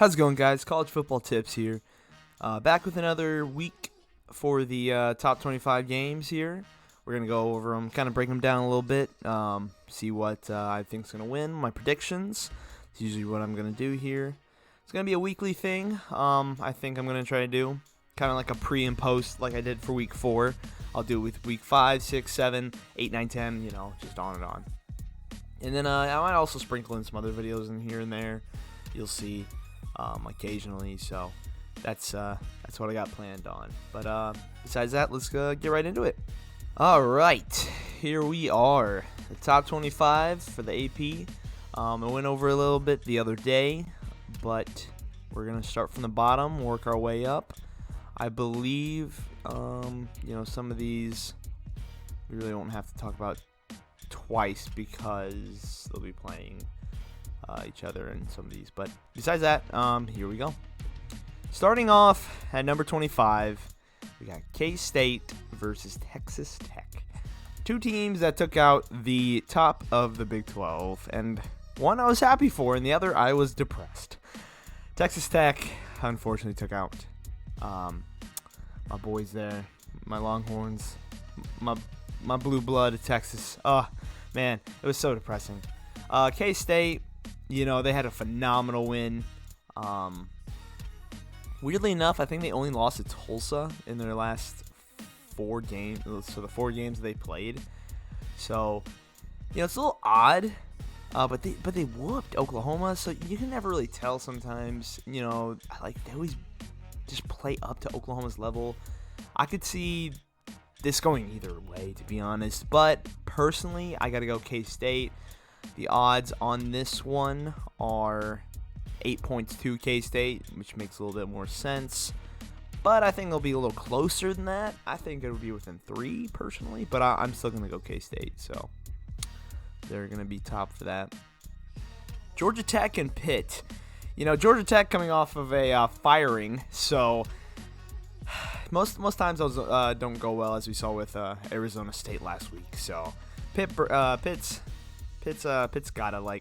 How's it going, guys? College football tips here. Back with another week for the top 25 games here. We're going to go over them, kind of break them down a little bit, see what I think is going to win, my predictions. It's usually what I'm going to do here. It's going to be a weekly thing. I think I'm going to try to do kind of like a pre and post like I did for week 4. I'll do it with week 5, 6, 7, 8, 9, 10, just on and on. And then I might also sprinkle in some other videos in here and there. You'll see. Occasionally, so that's what I got planned on. But besides that, let's get right into it. All right, here we are, the top 25 for the AP. I went over a little bit the other day, but we're gonna start from the bottom, work our way up. I believe, some of these we really won't have to talk about twice because they'll be playing each other in some of these. But besides that, here we go. Starting off at number 25, we got K-State versus Texas Tech. Two teams that took out the top of the Big 12, and one I was happy for, and the other I was depressed. Texas Tech, unfortunately, took out my boys there, my Longhorns, my blue blood of Texas. Oh, man, it was so depressing. K-State, they had a phenomenal win. Weirdly enough, I think they only lost to Tulsa in their last 4 games. So the 4 games they played. So, it's a little odd. But they whooped Oklahoma. So you can never really tell sometimes. They always just play up to Oklahoma's level. I could see this going either way, to be honest. But personally, I got to go K-State. The odds on this one are 8 points to K-State, which makes a little bit more sense. But I think it'll be a little closer than that. I think it'll be within 3, personally. But I'm still going to go K-State, so they're going to be top for that. Georgia Tech and Pitt. Georgia Tech coming off of a firing, so most times those don't go well, as we saw with Arizona State last week. So Pitt's gotta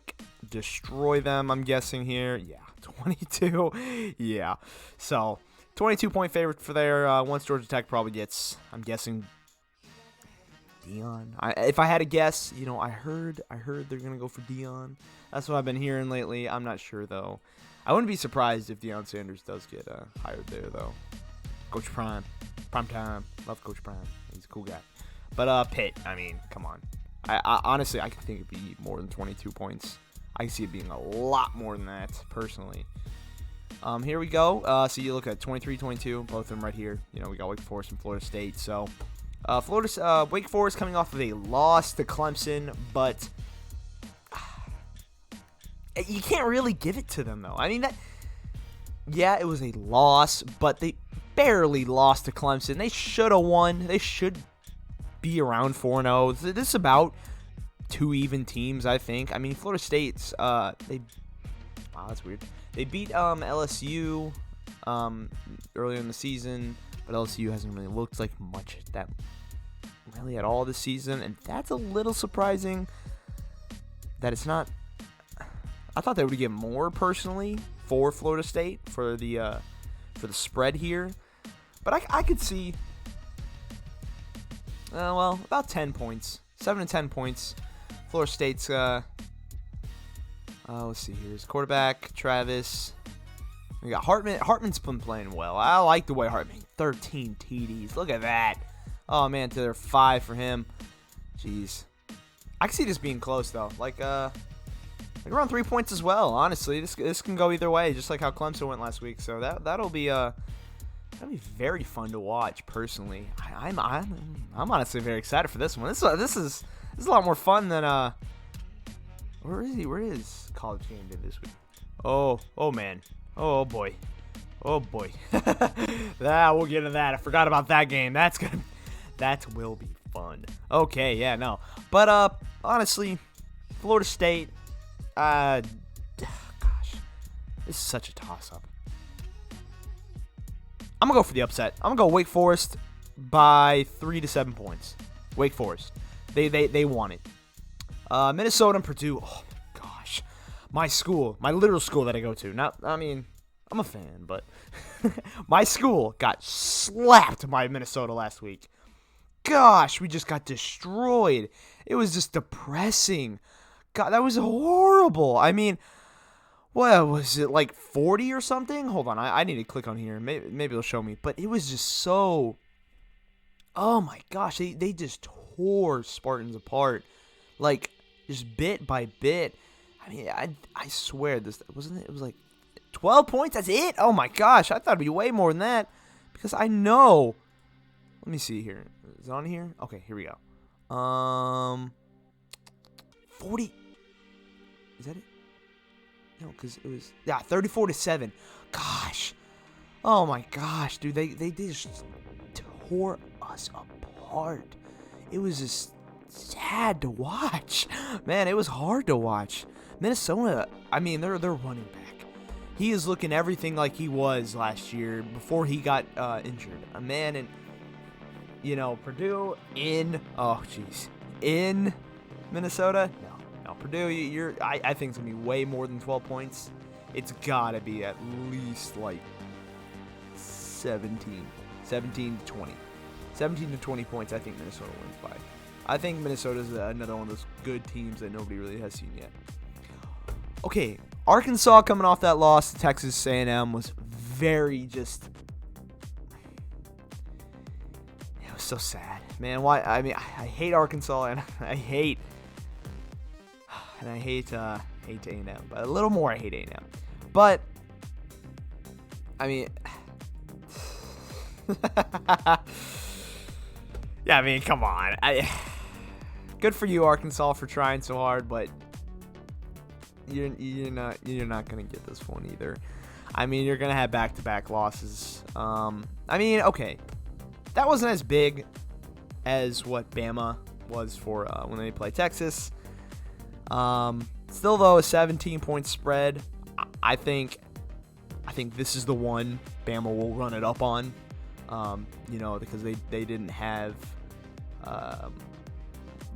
destroy them, I'm guessing here. Yeah, 22. Yeah, so 22-point favorite for there. Once Georgia Tech probably gets, I'm guessing, Dion. If I had to guess, I heard they're gonna go for Dion. That's what I've been hearing lately. I'm not sure though. I wouldn't be surprised if Deion Sanders does get hired there though. Coach Prime time. Love Coach Prime. He's a cool guy. But Pitt, come on. I honestly, I can think it'd be more than 22 points. I can see it being a lot more than that, personally. Here we go. So you look at 23-22, both of them right here. We got Wake Forest and Florida State. So Wake Forest coming off of a loss to Clemson, but you can't really give it to them, though. It was a loss, but they barely lost to Clemson. They should have won. They should be around 4-0. This is about 2 even teams, I think. Florida State's wow, that's weird. They beat LSU earlier in the season, but LSU hasn't really looked like much at all this season, and that's a little surprising that it's not. I thought they would get more, personally, for Florida State for the spread here, but I could see. About 10 points. 7 to 10 points. Florida State's, let's see here. His quarterback, Travis. We got Hartman. Hartman's been playing well. I like the way Hartman, 13 TDs. Look at that. Oh, man, to their 5 for him. Jeez. I can see this being close, though. Around 3 points as well, honestly. This can go either way, just like how Clemson went last week. So that'll be very fun to watch, personally. I'm honestly very excited for this one. This is a lot more fun than where is he? Where is College Game Day this week? Oh man. Oh boy. We'll get into that. I forgot about that game. That will be fun. Okay, yeah, no. But honestly, Florida State. Gosh, this is such a toss-up. I'm going to go for the upset. I'm going to go Wake Forest by 3 to 7 points. Wake Forest. They won it. Minnesota and Purdue. Oh, my gosh. My school. My literal school that I go to. Not, I'm a fan, but my school got slapped by Minnesota last week. Gosh, we just got destroyed. It was just depressing. God, that was horrible. I mean, what was it, like 40 or something? Hold on, I need to click on here. Maybe it'll show me. But it was just so... Oh my gosh, they just tore Spartans apart. Like, just bit by bit. I mean, I swear, this wasn't it? It was like 12 points? That's it? Oh my gosh, I thought it'd be way more than that. Because I know... Let me see here. Is it on here? Okay, here we go. 40. Is that it? No, because it was... Yeah, 34-7. Gosh. Oh my gosh, dude. They just tore us apart. It was just sad to watch. Man, it was hard to watch. Minnesota, I mean, they're running back. He is looking everything like he was last year before he got injured. A man in... You know, Purdue in Minnesota. No, Purdue. I think it's gonna be way more than 12 points. It's gotta be at least like 17 to 20. 17 to 20 points. I think Minnesota wins by. I think Minnesota's another one of those good teams that nobody really has seen yet. Okay, Arkansas coming off that loss to Texas A&M was very just. So sad, man. Why? I mean, I hate Arkansas and I hate A&M, but a little more I hate A&M. But I mean, yeah, I mean, come on. Good for you, Arkansas, for trying so hard, but you're not gonna get this one either. I mean, you're gonna have back-to-back losses. I mean, okay. That wasn't as big as what Bama was for when they play Texas. Still, though, a 17-point spread. I think this is the one Bama will run it up on. Because they didn't have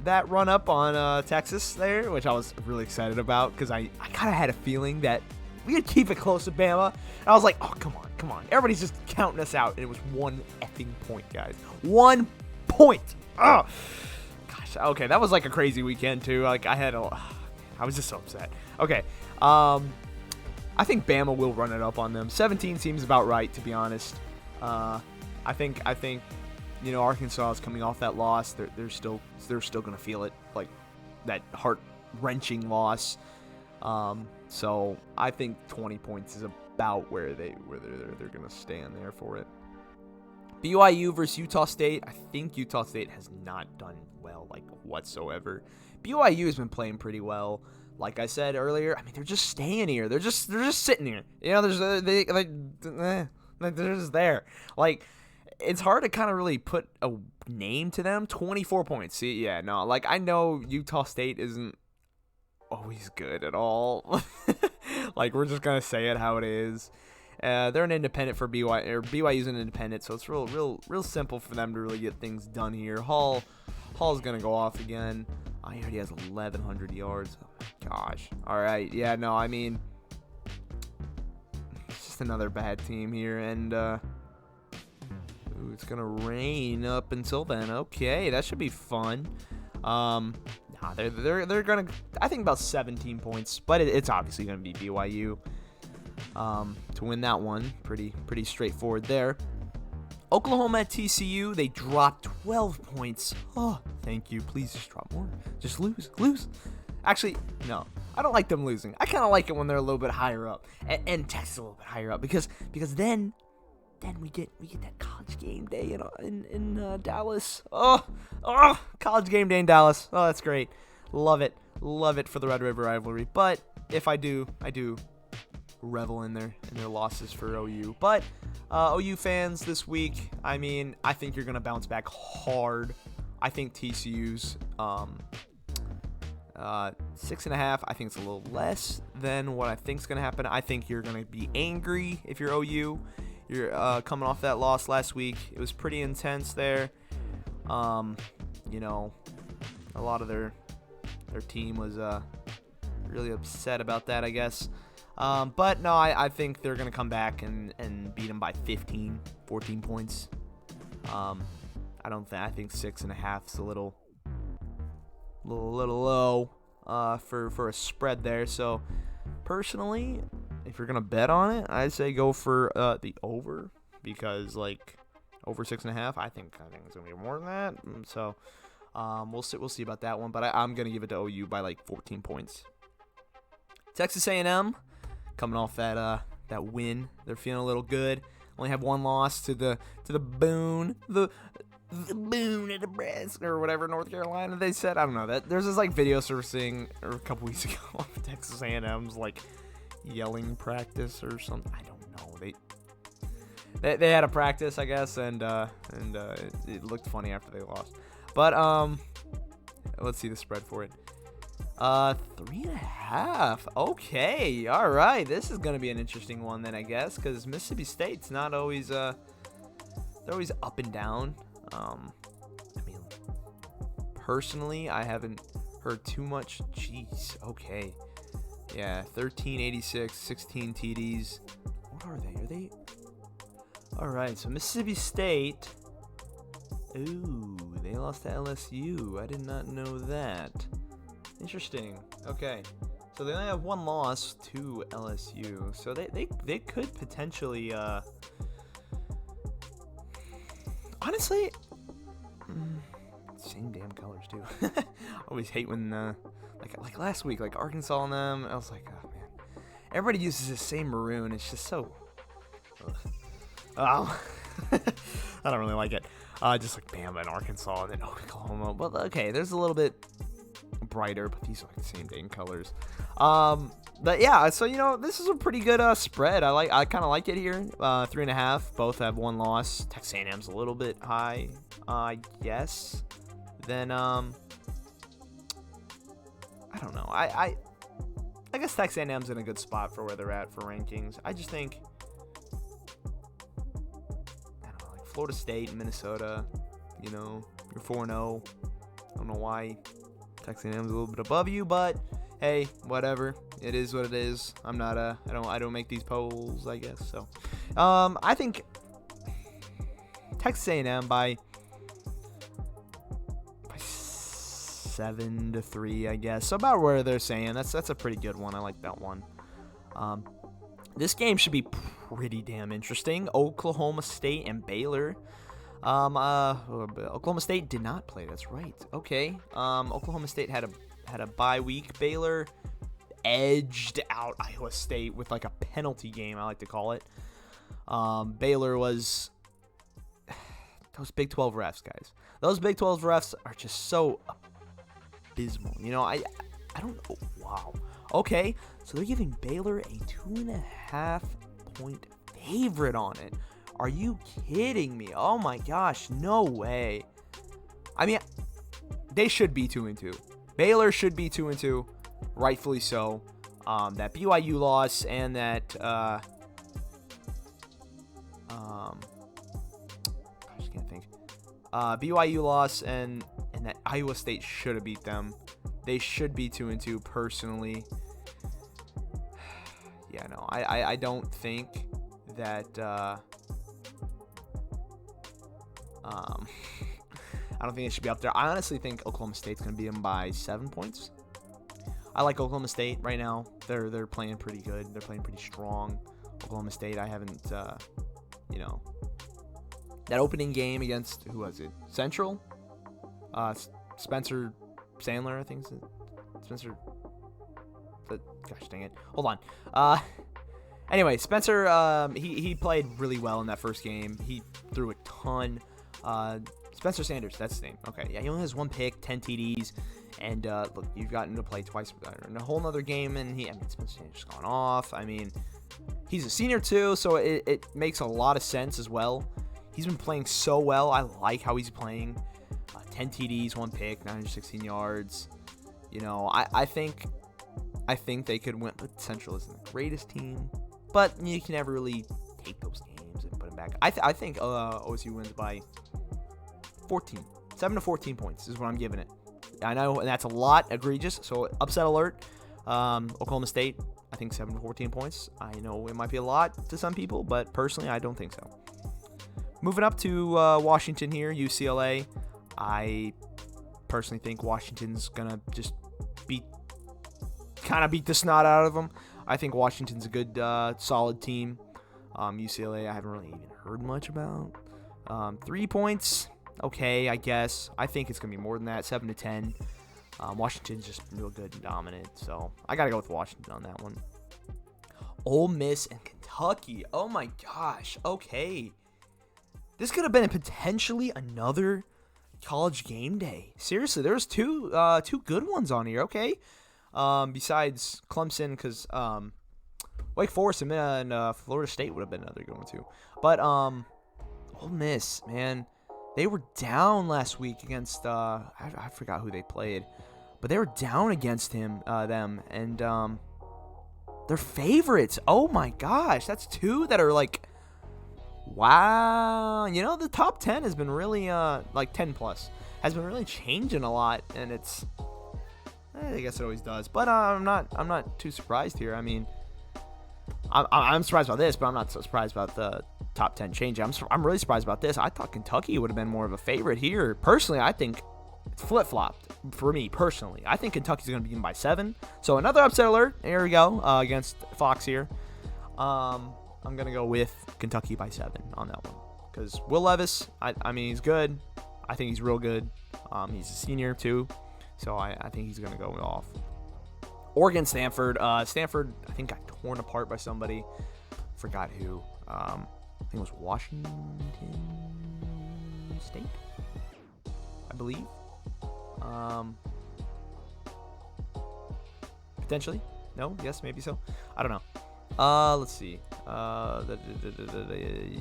that run up on Texas there, which I was really excited about because I kind of had a feeling that we could keep it close to Bama. And I was like, oh, come on. Everybody's just counting us out. And it was 1 effing point, guys. 1 point. Oh, gosh. Okay, that was like a crazy weekend, too. Like, I was just so upset. Okay. I think Bama will run it up on them. 17 seems about right, to be honest. I think Arkansas is coming off that loss. They're still going to feel it, like that heart-wrenching loss. So I think 20 points is about where they're going to stand there for it. BYU versus Utah State. I think Utah State has not done well, like, whatsoever. BYU has been playing pretty well. Like I said earlier, I mean, they're just staying here. They're just sitting here. You know, they're just there. Like, it's hard to kind of really put a name to them. 24 points. See, yeah, no. Like, I know Utah State isn't always good at all. Like, we're just gonna say it how it is. They're an independent for BYU, or BYU's an independent, so it's real simple for them to really get things done here. Hall's gonna go off again. Oh, he already has 1,100 yards. Oh my gosh. All right, yeah, no, I mean, it's just another bad team here, and it's gonna rain up until then. Okay, that should be fun. They're gonna, I think, about 17 points, but it's obviously gonna be BYU to win that one. Pretty straightforward there. Oklahoma at TCU, they dropped 12 points. Oh, thank you. Please just drop more. Just lose. Actually, no, I don't like them losing. I kind of like it when they're a little bit higher up, and Texas a little bit higher up because then we get that college game day in Dallas. Oh, college game day in Dallas. Oh, that's great. Love it for the Red River rivalry. But if I do revel in their losses for OU. But OU fans this week, I mean, I think you're gonna bounce back hard. I think TCU's 6.5. I think it's a little less than what I think is gonna happen. I think you're gonna be angry if you're OU. You're coming off that loss last week. It was pretty intense there. A lot of their team was really upset about that, I guess. But no, I think they're going to come back and beat them by 15, 14 points. I think 6.5 is a little low for a spread there. So personally, if you're gonna bet on it, I'd say go for the over, because like over 6.5, I think it's gonna be more than that. So we'll see about that one, but I'm gonna give it to OU by like 14 points. Texas A&M coming off that win, they're feeling a little good. Only have one loss to the Boone, the Boone at Nebraska or whatever, North Carolina they said. I don't know. That there's this like video surfacing a couple weeks ago of Texas A&M's like yelling practice or something. I don't know. They had a practice, I guess, and it looked funny after they lost. But let's see the spread for it. 3.5. Okay, all right. This is gonna be an interesting one then, I guess, because Mississippi State's not always they're always up and down. I mean, personally, I haven't heard too much. Jeez. Okay. Yeah, 1386, 16 TDs. What are they? Are they? All right. So Mississippi State. Ooh, they lost to LSU. I did not know that. Interesting. Okay. So they only have one loss to LSU. So they could potentially honestly same damn colors too. I always hate when like last week, like Arkansas and them, I was like, oh man. Everybody uses the same maroon. It's just so I don't really like it. Just like Bama and Arkansas and then Oklahoma. Well, okay, there's a little bit brighter, but these are like the same dang colors. But yeah, so this is a pretty good spread. I kind of like it here. 3.5. Both have one loss. Texas A&M's a little bit high, I guess. Then I don't know. I guess Texas A&M's in a good spot for where they're at for rankings. I just think like Florida State and Minnesota. You're 4-0. I don't know why Texas A&M's a little bit above you, but hey, whatever. It is what it is. I'm not I don't make these polls, I guess. So, I think Texas A&M by 7-3, I guess. So about where they're saying. That's a pretty good one. I like that one. This game should be pretty damn interesting. Oklahoma State and Baylor. Oklahoma State did not play. That's right. Okay. Oklahoma State had a bye week. Baylor edged out Iowa State with like a penalty game, I like to call it. Baylor was those Big 12 refs, guys. Those Big 12 refs are just so abysmal. I don't know. Wow. Okay, so they're giving Baylor a 2.5 point favorite on it. Are you kidding me? Oh my gosh, no way. I mean, they should be 2-2. Baylor should be 2-2, rightfully so. That BYU loss and that gosh, I can't think. BYU loss and that Iowa State should have beat them. They should be 2-2 personally. Yeah, no, I don't think that I don't think it should be up there. I honestly think Oklahoma State's going to beat them by 7 points. I like Oklahoma State right now. They're playing pretty good. They're playing pretty strong. Oklahoma State, I haven't, that opening game against, who was it? Central? Spencer Sandler, I think. Spencer. Gosh dang it. Hold on. Anyway, Spencer, he played really well in that first game. He threw a ton. Spencer Sanders, that's his name. Okay, yeah, he only has one pick, 10 TDs, and look, you've gotten to play twice in a whole nother game, and Spencer Sanders gone off. I mean, he's a senior too, so it makes a lot of sense as well. He's been playing so well. I like how he's playing. 10 TDs, one pick, 916 yards. I think they could win, but Central isn't the greatest team. But you can never really take those games and put them back. I think OSU wins by 14. 7 to 14 points is what I'm giving it. I know, and that's a lot egregious, so upset alert. Oklahoma State, I think think 7 to 14 points. I know it might be a lot to some people, but personally, I don't think so. Moving up to Washington here, UCLA. I personally think Washington's going to just beat the snot out of them. I think Washington's a good, solid team. UCLA, I haven't really even heard much about. 3 points, okay, I guess. I think it's going to be more than that, 7 to 10. Washington's just real good and dominant, so I got to go with Washington on that one. Ole Miss and Kentucky. Oh, my gosh. Okay. This could have been potentially another college game day. Seriously, there's two good ones on here, okay? Besides Clemson, because Wake Forest and Florida State would have been another good one too. But Ole Miss, man, they were down last week against I forgot who they played, but they were down against them, and they're favorites. Oh my gosh, that's two that are like, wow. You know, the top 10 has been really 10 plus has been really changing a lot, and it's. I guess it always does, but I'm not too surprised here. I mean, I'm surprised about this, but I'm not so surprised about the top 10 change. I'm really surprised about this. I thought Kentucky would have been more of a favorite here. Personally, I think it's flip-flopped for me personally. I think Kentucky's going to be by 7. So another upset alert. Here we go against Fox here. I'm going to go with Kentucky by 7 on that one because Will Levis. I mean, he's good. I think he's real good. He's a senior too. So I think he's going to go off. Oregon, Stanford. Stanford, I think, got torn apart by somebody. Forgot who. I think it was Washington State, I believe. Potentially. No? Yes, maybe so. I don't know. Let's see.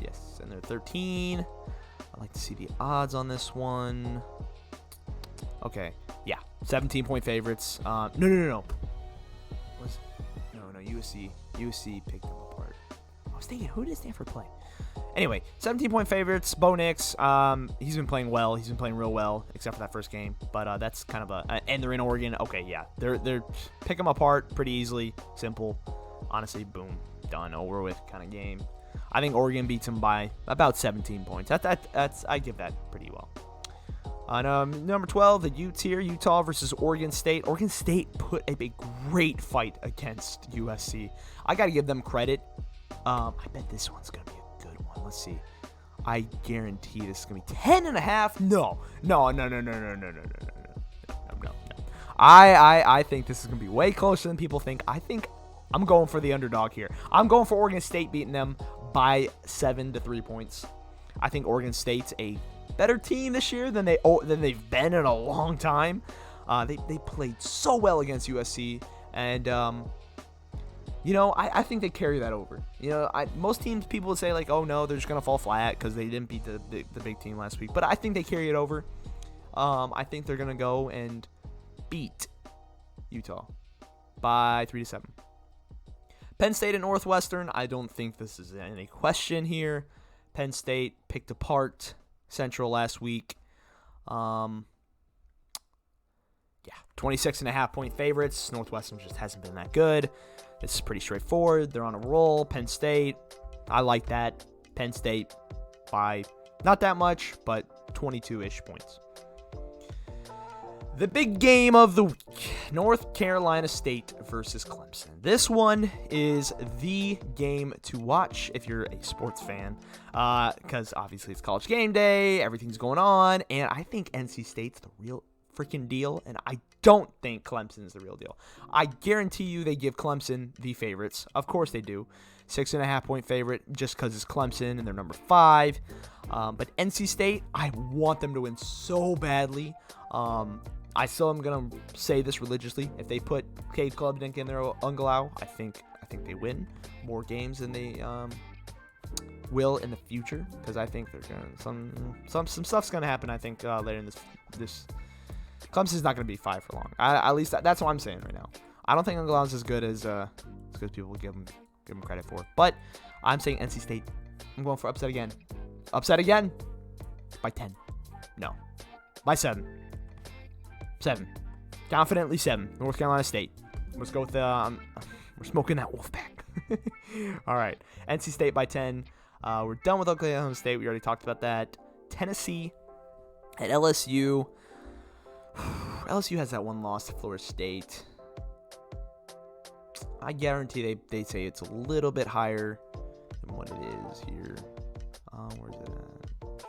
Yes, and they're 13. I'd like to see the odds on this one. Okay. Yeah, 17-point favorites. No. No, USC picked them apart. I was thinking, who did Stanford play? Anyway, 17-point favorites. Bo Nix, he's been playing well. He's been playing real well, except for that first game. But that's kind of and they're in Oregon. Okay, yeah, they're pick them apart pretty easily. Simple. Honestly, boom, done, over with kind of game. I think Oregon beats them by about 17 points. That's I give that pretty well. Number 12, the Utes here, Utah versus Oregon State. Oregon State put a great fight against USC. I got to give them credit. I bet this one's going to be a good one. Let's see. I guarantee this is going to be 10.5. No. I think this is going to be way closer than people think. I think I'm going for the underdog here. I'm going for Oregon State beating them by 7 to 3 points. I think Oregon State's a better team this year than they've been in a long time. They played so well against USC, and I think they carry that over. Most teams, people would say like, oh no, they're just gonna fall flat because they didn't beat the big team last week. But I think they carry it over. I think they're gonna go and beat Utah by 3 to 7. Penn State and Northwestern. I don't think this is any question here. Penn State picked apart Central last week. 26.5-point favorites. Northwestern just hasn't been that good. This is pretty straightforward. They're on a roll. Penn State, I like that. Penn State by not that much, but 22-ish points. The big game of the week, North Carolina State versus Clemson. This one is the game to watch if you're a sports fan, because obviously it's college game day, everything's going on, and I think NC State's the real freaking deal, and I don't think Clemson's the real deal. I guarantee you they give Clemson the favorites. Of course they do. 6.5-point favorite just because it's Clemson and they're number 5. But NC State, I want them to win so badly. I still am going to say this religiously. If they put Cade Klubnik in their Unglau, I think they win more games than they will in the future, because I think they're going to some stuff's going to happen. I think later in this Clemson's not going to be 5 for long. At least that's what I'm saying right now. I don't think Unglau's as good as people give them credit for. But I'm saying NC State. I'm going for upset again. Upset again by 10. No, by 7. 7. Confidently 7. North Carolina State. Let's go with We're smoking that Wolfpack. All right. NC State by 10. We're done with Oklahoma State. We already talked about that. Tennessee at LSU. LSU has that one loss to Florida State. I guarantee they say it's a little bit higher than what it is here. Where's it at?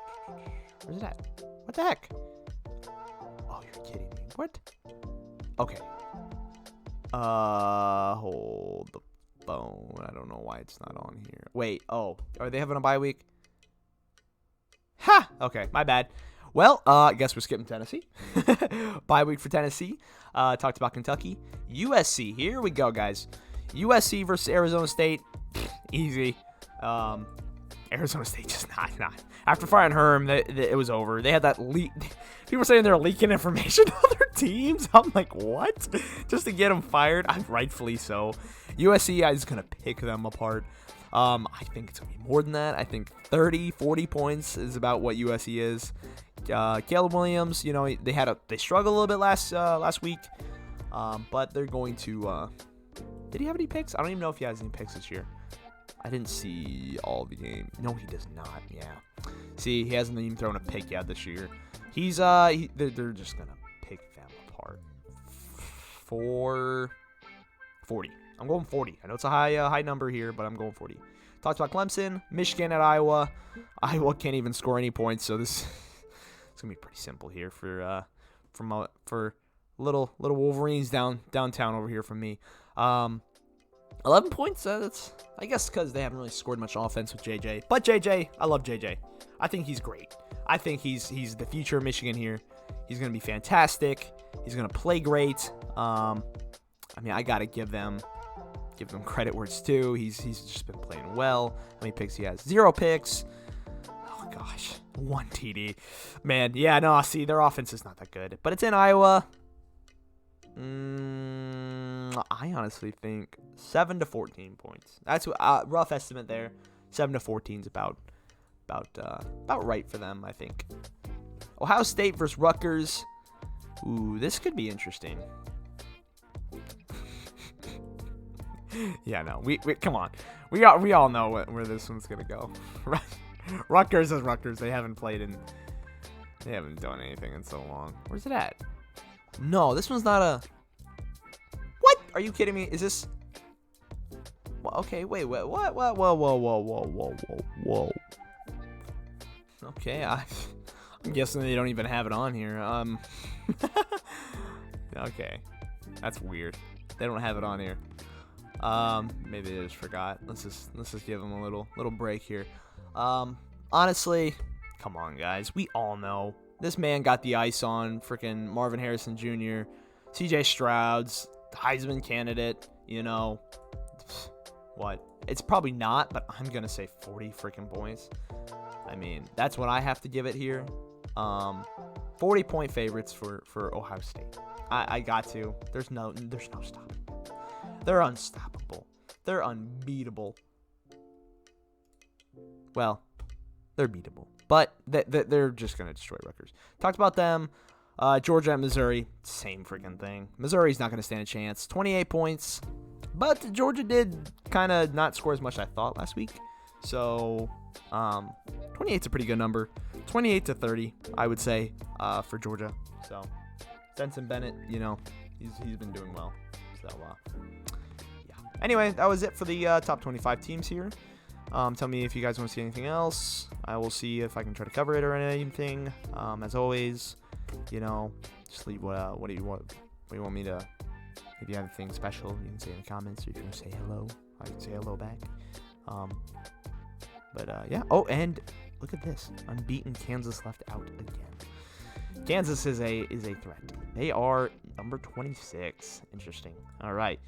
Where's it at? What the heck? Oh, you're kidding me. What? Okay. Hold the phone. I don't know why it's not on here. Wait. Oh, are they having a bye week? Ha! Okay, my bad. Well, I guess we're skipping Tennessee. Bye week for Tennessee. Talked about Kentucky. USC. Here we go, guys. USC versus Arizona State. Easy. Arizona State just not. After firing Herm, it was over. They had that leak. People were saying they're leaking information to other teams. I'm like, what? Just to get them fired? Rightfully so. USC is going to pick them apart. I think it's going to be more than that. I think 30, 40 points is about what USC is. Caleb Williams, they struggled a little bit last week, but they're going to. Did he have any picks? I don't even know if he has any picks this year. I didn't see all the game. No, he does not. Yeah. See, he hasn't even thrown a pick yet this year. They're just gonna pick them apart. For 40. I'm going 40. I know it's a high number here, but I'm going 40. Talked about Clemson, Michigan at Iowa. Iowa can't even score any points, so this it's gonna be pretty simple here for little Wolverines downtown over here from me. 11 points. That's I guess because they haven't really scored much offense with JJ. But JJ, I love JJ. I think he's great. I think he's the future of Michigan here. He's gonna be fantastic. He's gonna play great. I gotta give them credit where it's due. He's just been playing well. How many picks he has? 0 picks. Oh gosh, 1 TD. Man, yeah, no. See, their offense is not that good, but it's in Iowa. I honestly think 7 to 14 points. That's what rough estimate there. 7 to 14 is about right for them, I think. Ohio State versus Rutgers. Ooh, this could be interesting. Yeah, no, we come on. We all know where this one's gonna go. Rutgers is Rutgers. They haven't done anything in so long. Where's it at? No, this one's not a. What? Are you kidding me? Is this? Well, okay, wait, what? Whoa. Okay, I'm guessing they don't even have it on here. Okay, that's weird. They don't have it on here. Maybe they just forgot. Let's just give them a little break here. Honestly, come on, guys. We all know this man got the ice on freaking Marvin Harrison Jr., CJ Stroud's Heisman candidate. What? It's probably not, but I'm gonna say 40 freaking points. I mean, that's what I have to give it here. 40-point favorites for Ohio State. I got to. There's no stopping. They're unstoppable. They're unbeatable. Well, they're beatable, but they're just gonna destroy Rutgers. Talked about them. Georgia and Missouri, same freaking thing. Missouri's not gonna stand a chance. 28 points, but Georgia did kind of not score as much as I thought last week. So, 28's a pretty good number. 28 to 30, I would say, for Georgia. So, Stetson Bennett, he's been doing well. So, yeah. Anyway, that was it for the top 25 teams here. Tell me if you guys want to see anything else. I will see if I can try to cover it or anything. As always, just leave what do you want? What do you want me to? If you have anything special, you can say in the comments. Or if you want to say hello, I can say hello back. Yeah. Oh, and look at this. Unbeaten Kansas left out again. Kansas is a threat. They are number 26. Interesting. All right.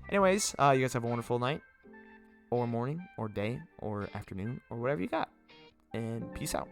Anyways, you guys have a wonderful night, or morning, or day, or afternoon, or whatever you got. And peace out.